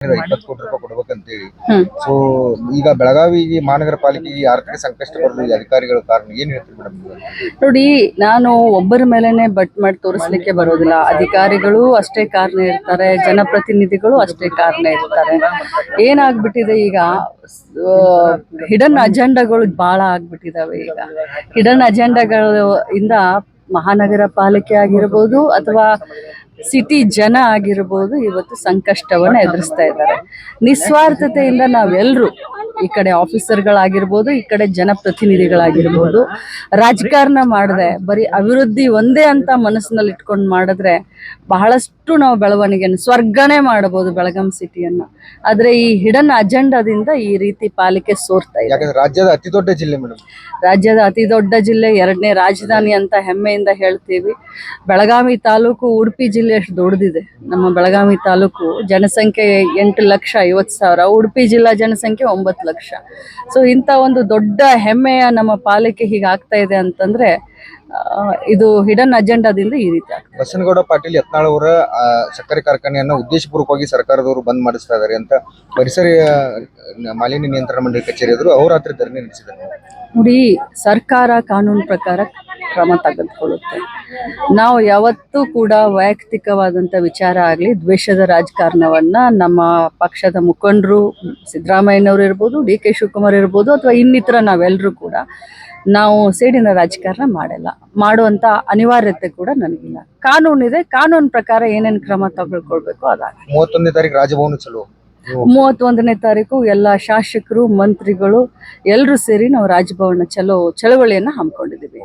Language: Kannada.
20 ಕೋಟಿ ರೂಪಾಯಿ ಕೊಡ್ಬೇಕಂತೇಳಿ. ಸೊ ಈಗ ಬೆಳಗಾವಿ ಮಹಾನಗರ ಪಾಲಿಕೆಗೆ ಆರ್ಥಿಕ ಸಂಕಷ್ಟ ಬರಲು ಈ ಅಧಿಕಾರಿಗಳ ಕಾರಣ ಏನ್ ಹೇಳ್ತೀರಿ ಮೇಡಮ್? ನೋಡಿ, ನಾನು ಒಬ್ಬರ ಮೇಲೆನೆ ಬಟ್ ಮಾಡಿ ತೋರಿಸ್ಲಿಕ್ಕೆ ಬರೋದಿಲ್ಲ. ಅಧಿಕಾರಿಗಳು ಅಷ್ಟೇ ಕಾರಣ ಇರ್ತಾರೆ, ಜನಪ್ರತಿನಿಧಿಗಳು ಅಷ್ಟೇ ಕಾರಣ ಇರ್ತಾರೆ. ಏನಾಗ್ಬಿಟ್ಟಿದೆ ಈಗ, ಹಿಡನ್ ಅಜೆಂಡಾಗಳು ಬಹಳ ಆಗ್ಬಿಟ್ಟಿದಾವೆ. ಈಗ ಹಿಡನ್ ಅಜೆಂಡಾಗಳು ಇಂದ ಮಹಾನಗರ ಪಾಲಿಕೆ ಆಗಿರ್ಬೋದು ಅಥವಾ ಸಿಟಿ ಜನ ಆಗಿರ್ಬೋದು ಇವತ್ತು ಸಂಕಷ್ಟವನ್ನ ಎದುರಿಸ್ತಾ ಇದ್ದಾರೆ. ನಿಸ್ವಾರ್ಥತೆಯಿಂದ ನಾವೆಲ್ಲರೂ, ಈ ಕಡೆ ಆಫೀಸರ್ಗಳಾಗಿರ್ಬೋದು, ಈ ಕಡೆ ಜನಪ್ರತಿನಿಧಿಗಳಾಗಿರ್ಬೋದು, ರಾಜಕಾರಣ ಮಾಡದೆ ಬರೀ ಅಭಿವೃದ್ಧಿ ಒಂದೇ ಅಂತ ಮನಸ್ಸಿನಲ್ಲಿ ಇಟ್ಕೊಂಡು ಮಾಡಿದ್ರೆ ಬಹಳಷ್ಟು ನಾವು ಬೆಳವಣಿಗೆಯನ್ನು ಸ್ವರ್ಗನೇ ಮಾಡಬಹುದು ಬೆಳಗಾಂ ಸಿಟಿಯನ್ನ. ಆದ್ರೆ ಈ ಹಿಡನ್ ಅಜೆಂಡಾದಿಂದ ಈ ರೀತಿ ಪಾಲಿಕೆ ಸೋರ್ತಾ ಇದೆ. ಯಾಕಂದ್ರೆ ರಾಜ್ಯದ ಅತಿ ದೊಡ್ಡ ಜಿಲ್ಲೆ ಮೇಡಮ್, ರಾಜ್ಯದ ಅತಿ ದೊಡ್ಡ ಜಿಲ್ಲೆ, 2ನೇ ರಾಜಧಾನಿ ಅಂತ ಹೆಮ್ಮೆಯಿಂದ ಹೇಳ್ತೀವಿ. ಬೆಳಗಾವಿ ತಾಲೂಕು ಉಡುಪಿ ಜಿಲ್ಲೆ ಅಷ್ಟು ದೊಡ್ಡದಿದೆ. ನಮ್ಮ ಬೆಳಗಾವಿ ತಾಲೂಕು ಜನಸಂಖ್ಯೆ 8,50,000, ಉಡುಪಿ ಜಿಲ್ಲಾ ಜನಸಂಖ್ಯೆ 9 ಲಕ್ಷ. ಸೊ ಇಂಥ ಒಂದು ದೊಡ್ಡ ಹೆಮ್ಮೆಯ ನಮ್ಮ ಪಾಲಿಕೆ ಹೀಗಾಗ್ತಾ ಇದೆ ಅಂತಂದ್ರೆ ಇದು ಹಿಡನ್ ಅಜೆಂಡಾದಿಂದ ಈ ರೀತಿ ಆಗ್ತದೆ. ಬಸನಗೌಡ ಪಾಟೀಲ್ ಯತ್ನಾಳ್ ಅವರ ಸಕ್ಕರೆ ಕಾರ್ಖಾನೆಯನ್ನು ಉದ್ದೇಶಪೂರ್ವಕವಾಗಿ ಸರ್ಕಾರದವರು ಬಂದ್ ಮಾಡಿಸ್ತಾ ಇದ್ದಾರೆ ಅಂತ ಪರಿಸರ ಮಾಲಿನ್ಯ ನಿಯಂತ್ರಣ ಮಂಡಳಿ ಕಚೇರಿ ಎದುರು ಅಹೋರಾತ್ರಿ ಧರಣಿ ನಡೆಸಿದ್ದಾರೆ. ನೋಡಿ, ಸರ್ಕಾರ ಕಾನೂನು ಪ್ರಕಾರ ಕ್ರಮ ತೆಗೆದುಕೊಳ್ಳುತ್ತೆ. ನಾವು ಯಾವತ್ತೂ ಕೂಡ ವೈಯಕ್ತಿಕವಾದಂಥ ವಿಚಾರ ಆಗಲಿ, ದ್ವೇಷದ ರಾಜಕಾರಣವನ್ನ ನಮ್ಮ ಪಕ್ಷದ ಮುಖಂಡರು ಸಿದ್ದರಾಮಯ್ಯನವರು ಇರ್ಬೋದು, DK ಶಿವಕುಮಾರ್ ಇರ್ಬೋದು, ಅಥವಾ ಇನ್ನಿತರ ನಾವೆಲ್ಲರೂ ಕೂಡ ನಾವು ಸೇಡಿನ ರಾಜಕಾರಣ ಮಾಡುವಂಥ ಅನಿವಾರ್ಯತೆ ಕೂಡ ನನಗಿಲ್ಲ. ಕಾನೂನಿದೆ, ಕಾನೂನು ಪ್ರಕಾರ ಏನೇನು ಕ್ರಮ ತೆಗೆದುಕೊಳ್ಬೇಕು ಅದಾಗ 31ನೇ ತಾರೀಕು ರಾಜಭವನ ಚಲೋ. 31ನೇ ತಾರೀಕು ಎಲ್ಲ ಶಾಸಕರು, ಮಂತ್ರಿಗಳು ಎಲ್ಲರೂ ಸೇರಿ ನಾವು ರಾಜಭವನ ಚಳವಳಿಯನ್ನು ಹಮ್ಮಿಕೊಂಡಿದ್ದೀವಿ.